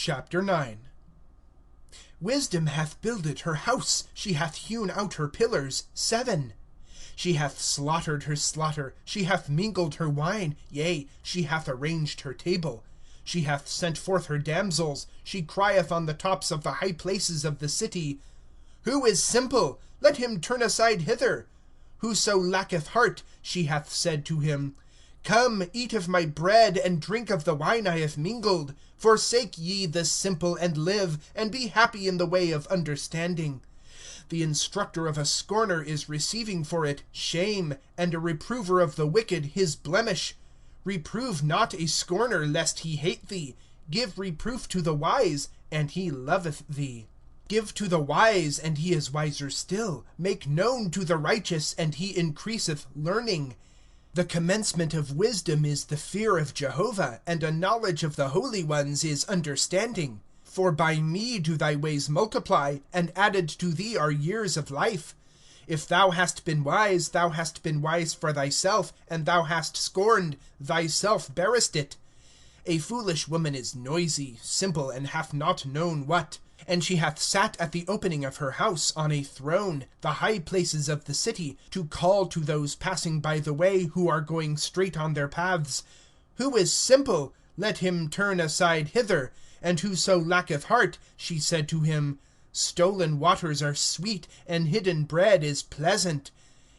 Chapter 9. Wisdom hath builded her house, she hath hewn out her pillars 7. She hath slaughtered her slaughter, she hath mingled her wine, yea, she hath arranged her table. She hath sent forth her damsels, she crieth on the tops of the high places of the city. Who is simple? Let him turn aside hither. Whoso lacketh heart, she hath said to him, Come, eat of my bread, and drink of the wine I have mingled. Forsake ye the simple, and live, and be happy in the way of understanding. The instructor of a scorner is receiving for it shame, and a reprover of the wicked his blemish. Reprove not a scorner, lest he hate thee. Give reproof to the wise, and he loveth thee. Give to the wise, and he is wiser still. Make known to the righteous, and he increaseth learning. The commencement of wisdom is the fear of Jehovah, and a knowledge of the holy ones is understanding. For by me do thy ways multiply, and added to thee are years of life. If thou hast been wise for thyself, and thou hast scorned, thyself bearest it. A foolish woman is noisy, simple, and hath not known what. And she hath sat at the opening of her house on a throne, the high places of the city, to call to those passing by the way, who are going straight on their paths. Who is simple? Let him turn aside hither. And whoso lacketh heart, she said to him, Stolen waters are sweet, and hidden bread is pleasant.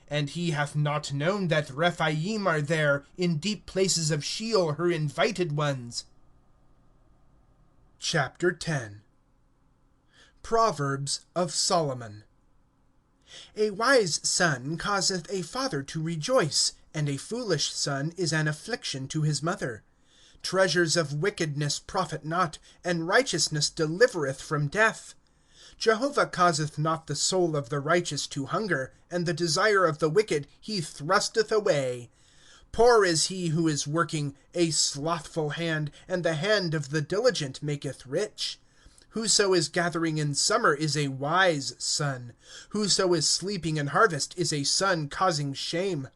And he hath not known that Rephaim are there, in deep places of Sheol, her invited ones. Chapter 10. Proverbs of Solomon. A wise son causeth a father to rejoice, and a foolish son is an affliction to his mother. Treasures of wickedness profit not, and righteousness delivereth from death. Jehovah causeth not the soul of the righteous to hunger, and the desire of the wicked he thrusteth away. Poor is he who is working, a slothful hand, and the hand of the diligent maketh rich. Whoso is gathering in summer is a wise son. Whoso is sleeping in harvest is a son causing shame.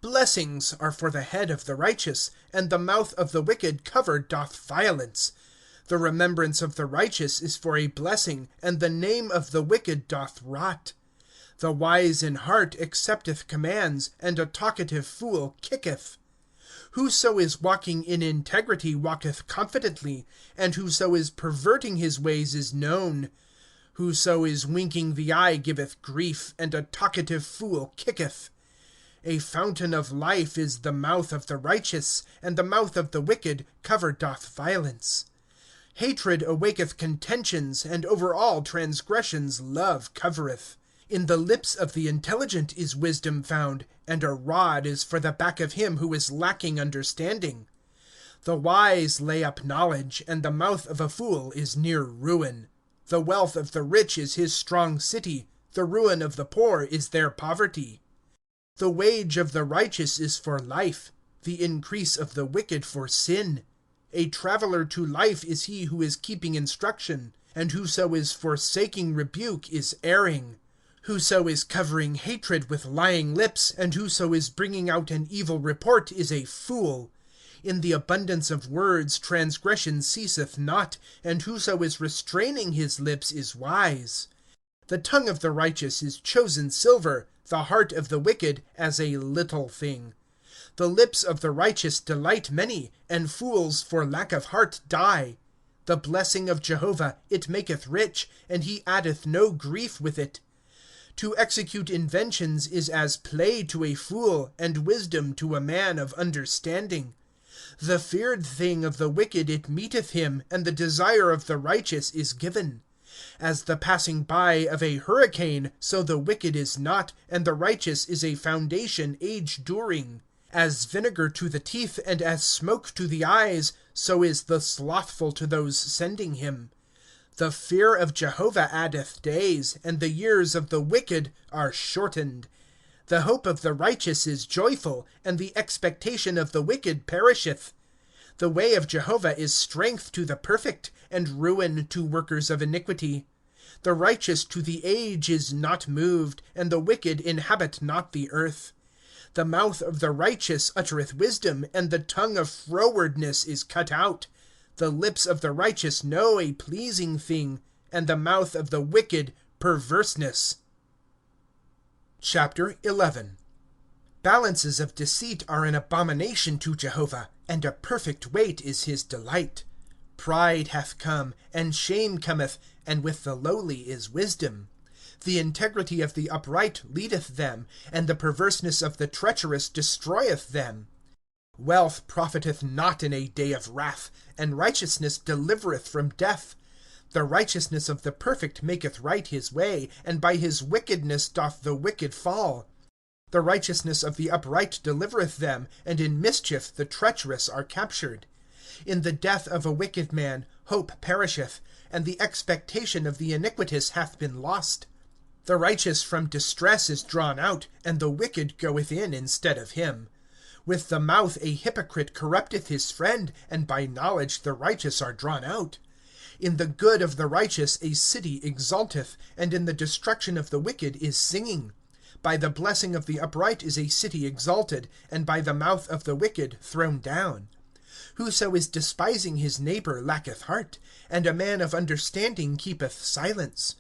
Blessings are for the head of the righteous, and the mouth of the wicked covered doth violence. The remembrance of the righteous is for a blessing, and the name of the wicked doth rot. The wise in heart accepteth commands, and a talkative fool kicketh. Whoso is walking in integrity walketh confidently, and whoso is perverting his ways is known. Whoso is winking the eye giveth grief, and a talkative fool kicketh. A fountain of life is the mouth of the righteous, and the mouth of the wicked cover doth violence. Hatred awaketh contentions, and over all transgressions love covereth. In the lips of the intelligent is wisdom found, and a rod is for the back of him who is lacking understanding. The wise lay up knowledge, and the mouth of a fool is near ruin. The wealth of the rich is his strong city, the ruin of the poor is their poverty. The wage of the righteous is for life, the increase of the wicked for sin. A traveler to life is he who is keeping instruction, and whoso is forsaking rebuke is erring. Whoso is covering hatred with lying lips, and whoso is bringing out an evil report is a fool. In the abundance of words transgression ceaseth not, and whoso is restraining his lips is wise. The tongue of the righteous is chosen silver, the heart of the wicked as a little thing. The lips of the righteous delight many, and fools for lack of heart die. The blessing of Jehovah, it maketh rich, and he addeth no grief with it. To execute inventions is as play to a fool, and wisdom to a man of understanding. The feared thing of the wicked it meeteth him, and the desire of the righteous is given. As the passing by of a hurricane, so the wicked is not, and the righteous is a foundation age-during. As vinegar to the teeth, and as smoke to the eyes, so is the slothful to those sending him. The fear of Jehovah addeth days, and the years of the wicked are shortened. The hope of the righteous is joyful, and the expectation of the wicked perisheth. The way of Jehovah is strength to the perfect, and ruin to workers of iniquity. The righteous to the age is not moved, and the wicked inhabit not the earth. The mouth of the righteous uttereth wisdom, and the tongue of frowardness is cut out. The lips of the righteous know a pleasing thing, and the mouth of the wicked perverseness. Chapter 11. Balances of deceit are an abomination to Jehovah, and a perfect weight is his delight. Pride hath come, and shame cometh, and with the lowly is wisdom. The integrity of the upright leadeth them, and the perverseness of the treacherous destroyeth them. Wealth profiteth not in a day of wrath, and righteousness delivereth from death. The righteousness of the perfect maketh right his way, and by his wickedness doth the wicked fall. The righteousness of the upright delivereth them, and in mischief the treacherous are captured. In the death of a wicked man hope perisheth, and the expectation of the iniquitous hath been lost. The righteous from distress is drawn out, and the wicked goeth in instead of him. With the mouth a hypocrite corrupteth his friend, and by knowledge the righteous are drawn out. In the good of the righteous a city exalteth, and in the destruction of the wicked is singing. By the blessing of the upright is a city exalted, and by the mouth of the wicked thrown down. Whoso is despising his neighbor lacketh heart, and a man of understanding keepeth silence.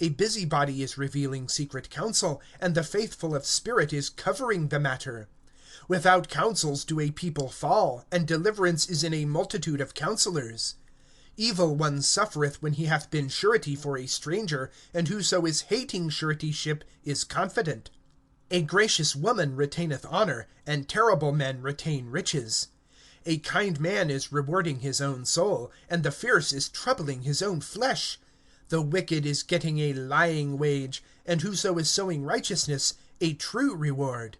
A busybody is revealing secret counsel, and the faithful of spirit is covering the matter. Without counsels do a people fall, and deliverance is in a multitude of counselors. Evil one suffereth when he hath been surety for a stranger, and whoso is hating suretyship is confident. A gracious woman retaineth honor, and terrible men retain riches. A kind man is rewarding his own soul, and the fierce is troubling his own flesh. The wicked is getting a lying wage, and whoso is sowing righteousness, a true reward.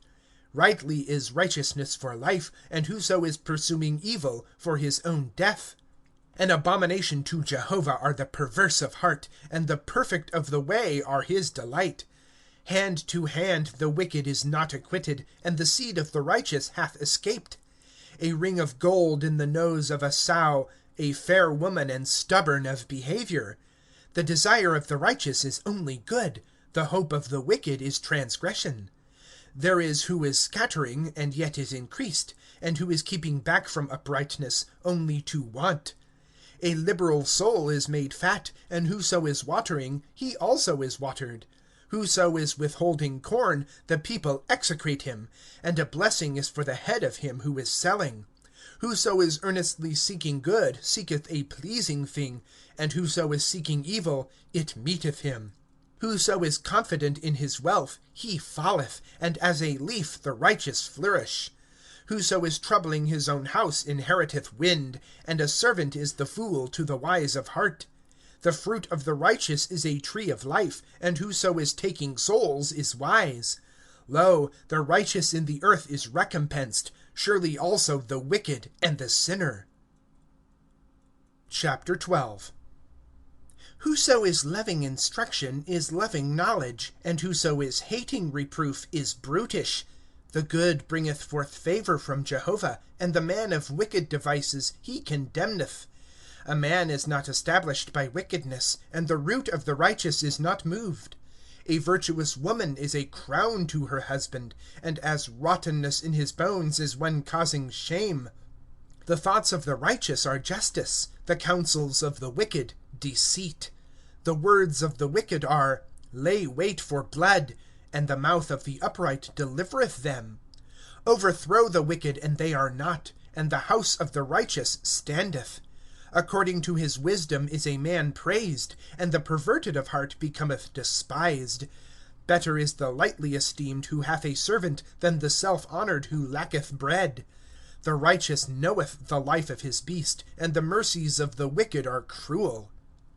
Rightly is righteousness for life, and whoso is pursuing evil for his own death. An abomination to Jehovah are the perverse of heart, and the perfect of the way are his delight. Hand to hand the wicked is not acquitted, and the seed of the righteous hath escaped. A ring of gold in the nose of a sow, a fair woman and stubborn of behavior. The desire of the righteous is only good, the hope of the wicked is transgression. There is who is scattering, and yet is increased, and who is keeping back from uprightness, only to want. A liberal soul is made fat, and whoso is watering, he also is watered. Whoso is withholding corn, the people execrate him, and a blessing is for the head of him who is selling. Whoso is earnestly seeking good seeketh a pleasing thing, and whoso is seeking evil, it meeteth him. Whoso is confident in his wealth, he falleth, and as a leaf the righteous flourish. Whoso is troubling his own house inheriteth wind, and a servant is the fool to the wise of heart. The fruit of the righteous is a tree of life, and whoso is taking souls is wise. Lo, the righteous in the earth is recompensed, surely also the wicked and the sinner. Chapter 12. Whoso is loving instruction is loving knowledge, and whoso is hating reproof is brutish. The good bringeth forth favor from Jehovah, and the man of wicked devices he condemneth. A man is not established by wickedness, and the root of the righteous is not moved. A virtuous woman is a crown to her husband, and as rottenness in his bones is one causing shame. The thoughts of the righteous are justice, the counsels of the wicked deceit. The words of the wicked are, lay wait for blood, and the mouth of the upright delivereth them. Overthrow the wicked, and they are not, and the house of the righteous standeth. According to his wisdom is a man praised, and the perverted of heart becometh despised. Better is the lightly esteemed who hath a servant than the self-honored who lacketh bread. The righteous knoweth the life of his beast, and the mercies of the wicked are cruel.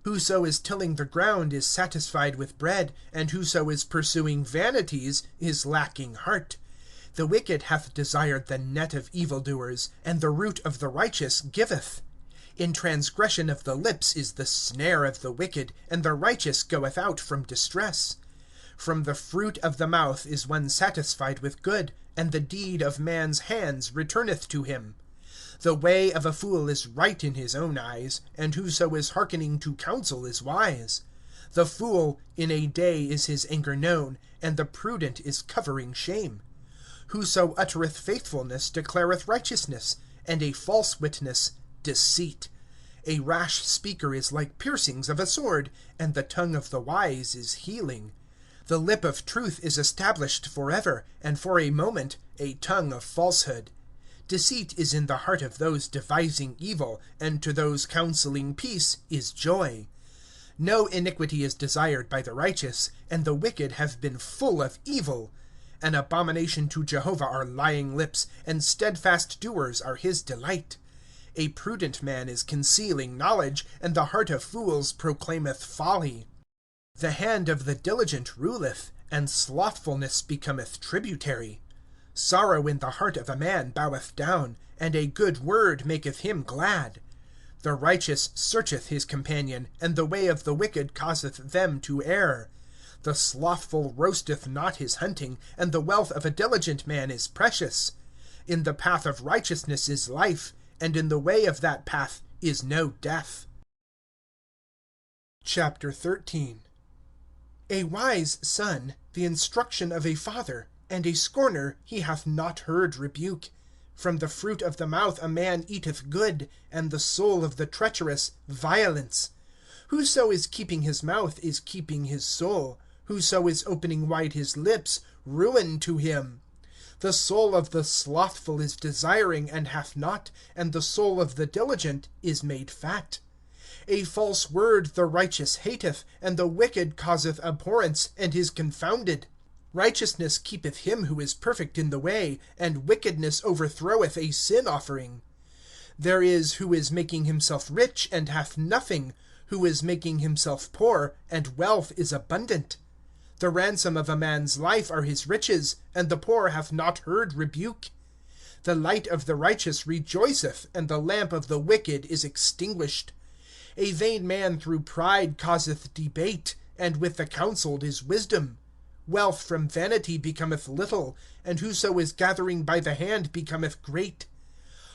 Whoso is tilling the ground is satisfied with bread, and whoso is pursuing vanities is lacking heart. The wicked hath desired the net of evildoers, and the root of the righteous giveth. In transgression of the lips is the snare of the wicked, and the righteous goeth out from distress. From the fruit of the mouth is one satisfied with good, and the deed of man's hands returneth to him. The way of a fool is right in his own eyes, and whoso is hearkening to counsel is wise. The fool, in a day is his anger known, and the prudent is covering shame. Whoso uttereth faithfulness declareth righteousness, and a false witness deceit. A rash speaker is like piercings of a sword, and the tongue of the wise is healing. The lip of truth is established forever, and for a moment a tongue of falsehood. Deceit is in the heart of those devising evil, and to those counseling peace is joy. No iniquity is desired by the righteous, and the wicked have been full of evil. An abomination to Jehovah are lying lips, and steadfast doers are his delight. A prudent man is concealing knowledge, and the heart of fools proclaimeth folly. The hand of the diligent ruleth, and slothfulness becometh tributary. Sorrow in the heart of a man boweth down, and a good word maketh him glad. The righteous searcheth his companion, and the way of the wicked causeth them to err. The slothful roasteth not his hunting, and the wealth of a diligent man is precious. In the path of righteousness is life, and in the way of that path is no death. Chapter 13. A wise son, the instruction of a father, and a scorner he hath not heard rebuke. From the fruit of the mouth a man eateth good, and the soul of the treacherous violence. Whoso is keeping his mouth is keeping his soul. Whoso is opening wide his lips, ruin to him. The soul of the slothful is desiring, and hath not, and the soul of the diligent is made fat. A false word the righteous hateth, and the wicked causeth abhorrence, and is confounded. Righteousness keepeth him who is perfect in the way, and wickedness overthroweth a sin offering. There is who is making himself rich, and hath nothing, who is making himself poor, and wealth is abundant. The ransom of a man's life are his riches, and the poor hath not heard rebuke. The light of the righteous rejoiceth, and the lamp of the wicked is extinguished. A vain man through pride causeth debate, and with the counselled is wisdom. Wealth from vanity becometh little, and whoso is gathering by the hand becometh great.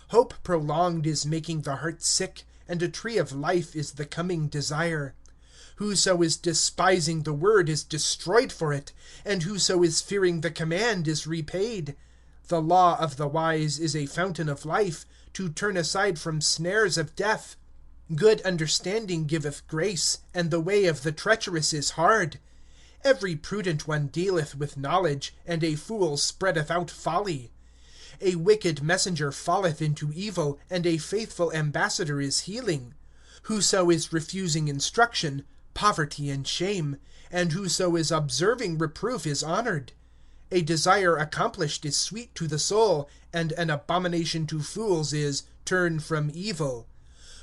Hope prolonged is making the heart sick, and a tree of life is the coming desire. Whoso is despising the word is destroyed for it, and whoso is fearing the command is repaid. The law of the wise is a fountain of life, to turn aside from snares of death. Good understanding giveth grace, and the way of the treacherous is hard. Every prudent one dealeth with knowledge, and a fool spreadeth out folly. A wicked messenger falleth into evil, and a faithful ambassador is healing. Whoso is refusing instruction, poverty and shame, and whoso is observing reproof is honored. A desire accomplished is sweet to the soul, and an abomination to fools is, turn from evil.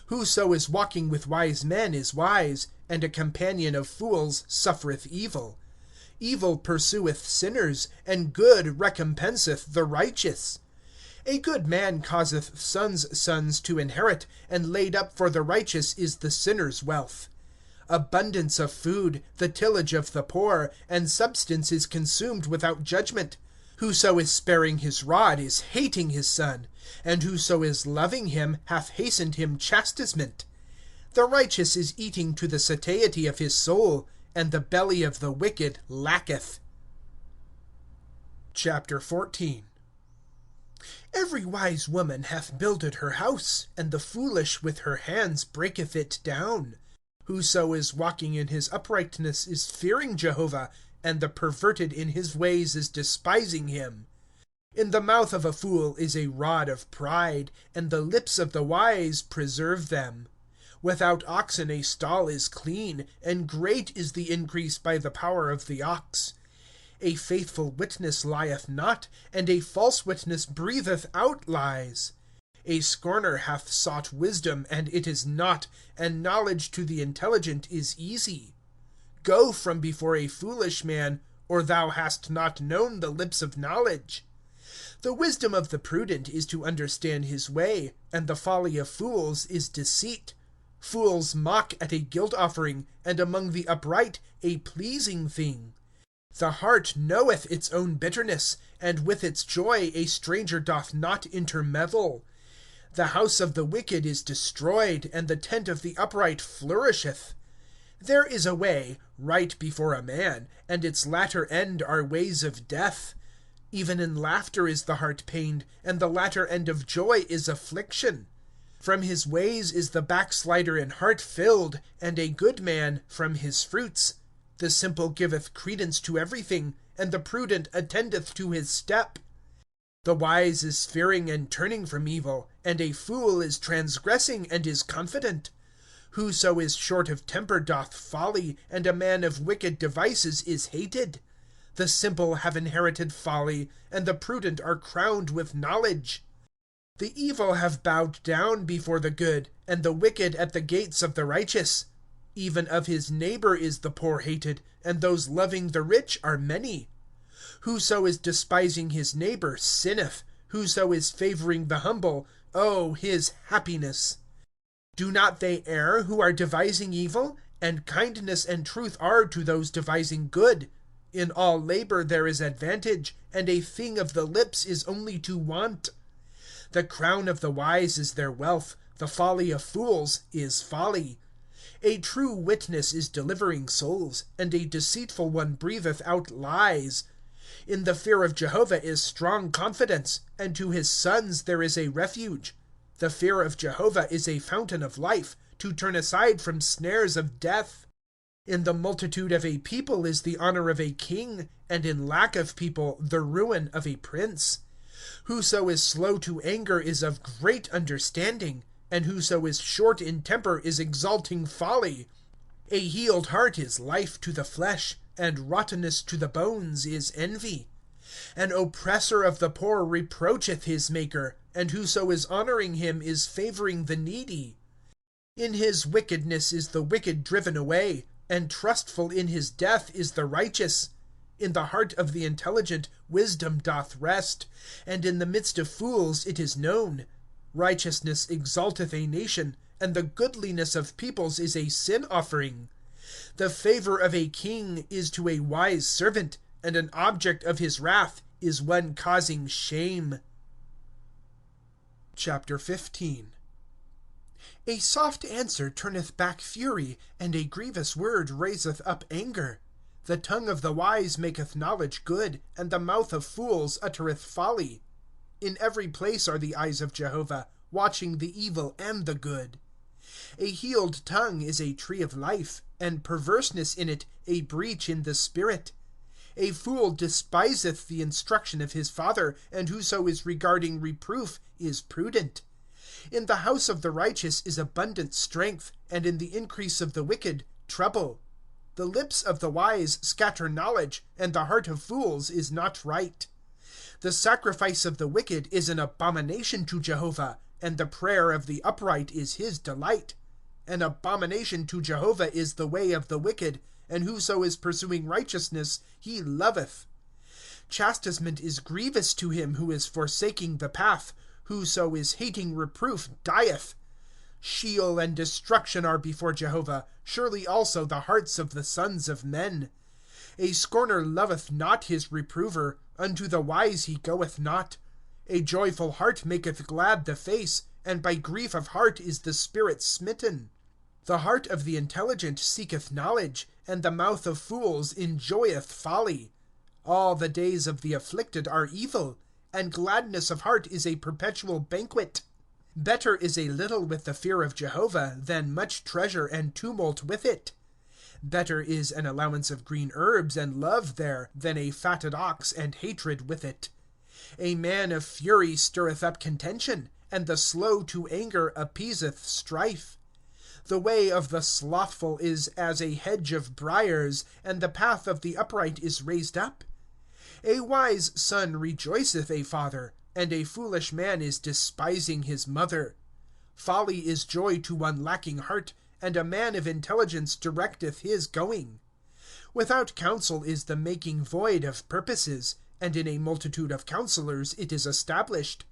Whoso is walking with wise men is wise, and a companion of fools suffereth evil. Evil pursueth sinners, and good recompenseth the righteous. A good man causeth sons' sons to inherit, and laid up for the righteous is the sinner's wealth. Abundance of food, the tillage of the poor, and substance is consumed without judgment. Whoso is sparing his rod is hating his son, and whoso is loving him hath hastened him chastisement. The righteous is eating to the satiety of his soul, and the belly of the wicked lacketh. Chapter 14. Every wise woman hath builded her house, and the foolish with her hands breaketh it down. Whoso is walking in his uprightness is fearing Jehovah, and the perverted in his ways is despising him. In the mouth of a fool is a rod of pride, and the lips of the wise preserve them. Without oxen a stall is clean, and great is the increase by the power of the ox. A faithful witness lieth not, and a false witness breatheth out lies. A scorner hath sought wisdom, and it is not, and knowledge to the intelligent is easy. Go from before a foolish man, or thou hast not known the lips of knowledge. The wisdom of the prudent is to understand his way, and the folly of fools is deceit. Fools mock at a guilt offering, and among the upright a pleasing thing. The heart knoweth its own bitterness, and with its joy a stranger doth not intermeddle. The house of the wicked is destroyed, and the tent of the upright flourisheth. There is a way, right before a man, and its latter end are ways of death. Even in laughter is the heart pained, and the latter end of joy is affliction. From his ways is the backslider in heart filled, and a good man from his fruits. The simple giveth credence to everything, and the prudent attendeth to his step. The wise is fearing and turning from evil, and a fool is transgressing and is confident. Whoso is short of temper doth folly, and a man of wicked devices is hated. The simple have inherited folly, and the prudent are crowned with knowledge. The evil have bowed down before the good, and the wicked at the gates of the righteous. Even of his neighbor is the poor hated, and those loving the rich are many. Whoso is despising his neighbor sinneth. Whoso is favoring the humble, oh, his happiness. Do not they err who are devising evil? And kindness and truth are to those devising good. In all labor there is advantage, and a thing of the lips is only to want. The crown of the wise is their wealth, the folly of fools is folly. A true witness is delivering souls, and a deceitful one breatheth out lies. In the fear of Jehovah is strong confidence, and to his sons there is a refuge. The fear of Jehovah is a fountain of life, to turn aside from snares of death. In the multitude of a people is the honor of a king, and in lack of people the ruin of a prince. Whoso is slow to anger is of great understanding, and whoso is short in temper is exalting folly. A healed heart is life to the flesh, and rottenness to the bones is envy. An oppressor of the poor reproacheth his maker, and whoso is honoring him is favoring the needy. In his wickedness is the wicked driven away, and trustful in his death is the righteous. In the heart of the intelligent wisdom doth rest, and in the midst of fools it is known. Righteousness exalteth a nation, and the goodliness of peoples is a sin offering. The favor of a king is to a wise servant, and an object of his wrath is one causing shame. Chapter 15. A soft answer turneth back fury, and a grievous word raiseth up anger. The tongue of the wise maketh knowledge good, and the mouth of fools uttereth folly. In every place are the eyes of Jehovah, watching the evil and the good. A healed tongue is a tree of life, and perverseness in it a breach in the spirit. A fool despiseth the instruction of his father, and whoso is regarding reproof is prudent. In the house of the righteous is abundant strength, and in the increase of the wicked trouble. The lips of the wise scatter knowledge, and the heart of fools is not right. The sacrifice of the wicked is an abomination to Jehovah, and the prayer of the upright is his delight. An abomination to Jehovah is the way of the wicked, and whoso is pursuing righteousness he loveth. Chastisement is grievous to him who is forsaking the path. Whoso is hating reproof dieth. Sheol and destruction are before Jehovah, surely also the hearts of the sons of men. A scorner loveth not his reprover, unto the wise he goeth not. A joyful heart maketh glad the face, and by grief of heart is the spirit smitten. The heart of the intelligent seeketh knowledge, and the mouth of fools enjoyeth folly. All the days of the afflicted are evil, and gladness of heart is a perpetual banquet. Better is a little with the fear of Jehovah than much treasure and tumult with it. Better is an allowance of green herbs and love there than a fatted ox and hatred with it. A man of fury stirreth up contention, and the slow to anger appeaseth strife. The way of the slothful is as a hedge of briars, and the path of the upright is raised up. A wise son rejoiceth a father, and a foolish man is despising his mother. Folly is joy to one lacking heart, and a man of intelligence directeth his going. Without counsel is the making void of purposes, and in a multitude of counselors it is established.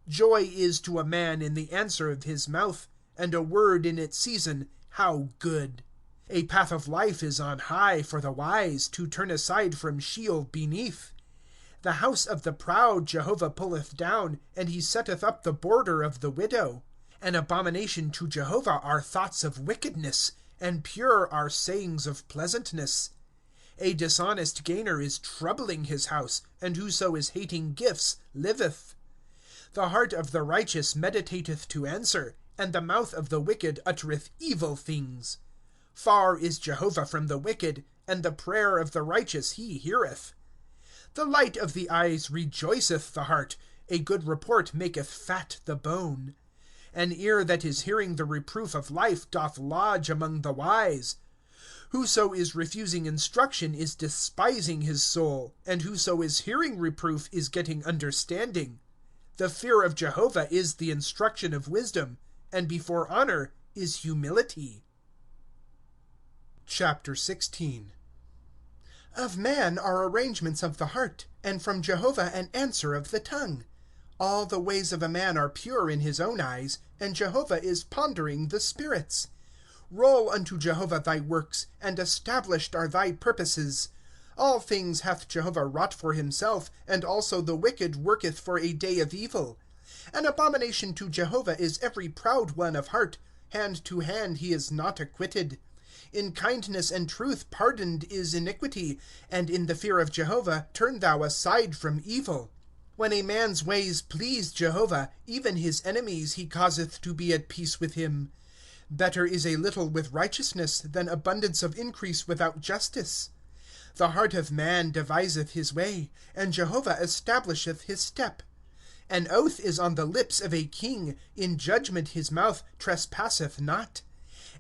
Joy is to a man in the answer of his mouth, and a word in its season, how good! A path of life is on high for the wise, to turn aside from Sheol beneath. The house of the proud Jehovah pulleth down, and he setteth up the border of the widow. An abomination to Jehovah are thoughts of wickedness, and pure are sayings of pleasantness. A dishonest gainer is troubling his house, and whoso is hating gifts liveth. The heart of the righteous meditateth to answer, and the mouth of the wicked uttereth evil things. Far is Jehovah from the wicked, and the prayer of the righteous he heareth. The light of the eyes rejoiceth the heart, a good report maketh fat the bone. An ear that is hearing the reproof of life doth lodge among the wise. Whoso is refusing instruction is despising his soul, and whoso is hearing reproof is getting understanding. The fear of Jehovah is the instruction of wisdom, and before honor is humility. Chapter 16. Of man are arrangements of the heart, and from Jehovah an answer of the tongue. All the ways of a man are pure in his own eyes, and Jehovah is pondering the spirits. Roll unto Jehovah thy works, and established are thy purposes. All things hath Jehovah wrought for himself, and also the wicked worketh for a day of evil. An abomination to Jehovah is every proud one of heart. Hand to hand he is not acquitted. In kindness and truth pardoned is iniquity, and in the fear of Jehovah turn thou aside from evil. When a man's ways please Jehovah, even his enemies he causeth to be at peace with him. Better is a little with righteousness than abundance of increase without justice. The heart of man deviseth his way, and Jehovah establisheth his step. An oath is on the lips of a king, in judgment his mouth trespasseth not.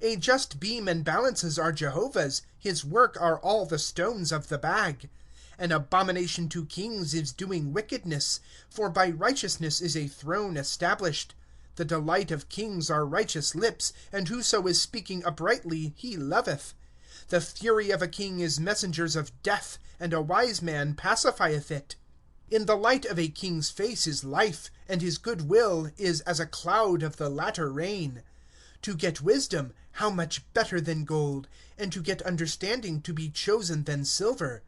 A just beam and balances are Jehovah's, his work are all the stones of the bag. An abomination to kings is doing wickedness, for by righteousness is a throne established. The delight of kings are righteous lips, and whoso is speaking uprightly he loveth. The fury of a king is messengers of death, and a wise man pacifieth it. In the light of a king's face is life, and his good will is as a cloud of the latter rain. To get wisdom, how much better than gold, and to get understanding to be chosen than silver.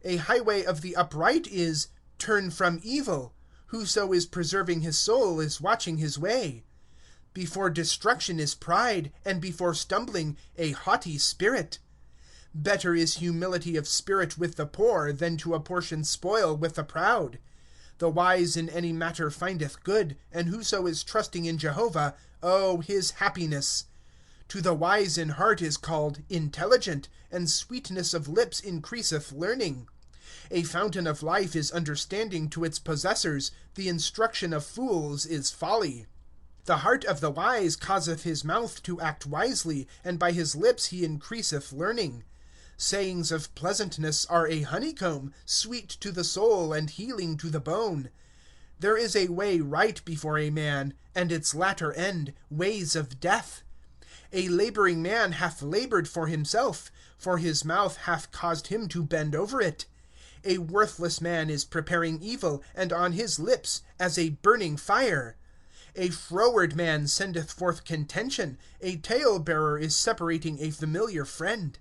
A highway of the upright is, turn from evil. Whoso is preserving his soul is watching his way. Before destruction is pride, and before stumbling a haughty spirit. Better is humility of spirit with the poor than to apportion spoil with the proud. The wise in any matter findeth good, and whoso is trusting in Jehovah, oh, his happiness. To the wise in heart is called intelligent, and sweetness of lips increaseth learning. A fountain of life is understanding to its possessors, the instruction of fools is folly. The heart of the wise causeth his mouth to act wisely, and by his lips he increaseth learning. Sayings of pleasantness are a honeycomb, sweet to the soul and healing to the bone. There is a way right before a man, and its latter end, ways of death. A laboring man hath labored for himself, for his mouth hath caused him to bend over it. A worthless man is preparing evil, and on his lips as a burning fire. A froward man sendeth forth contention, a talebearer is separating a familiar friend.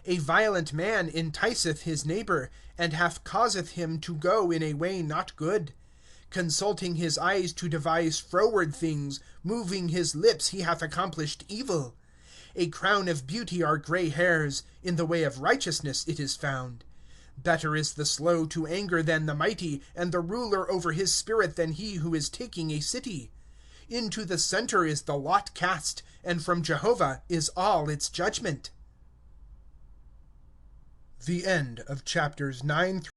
A violent man enticeth his neighbor, and causeth him to go in a way not good. Consulting his eyes to devise froward things, moving his lips he hath accomplished evil. A crown of beauty are gray hairs, in the way of righteousness it is found. Better is the slow to anger than the mighty, and the ruler over his spirit than he who is taking a city. Into the center is the lot cast, and from Jehovah is all its judgment. The end of chapters 9 through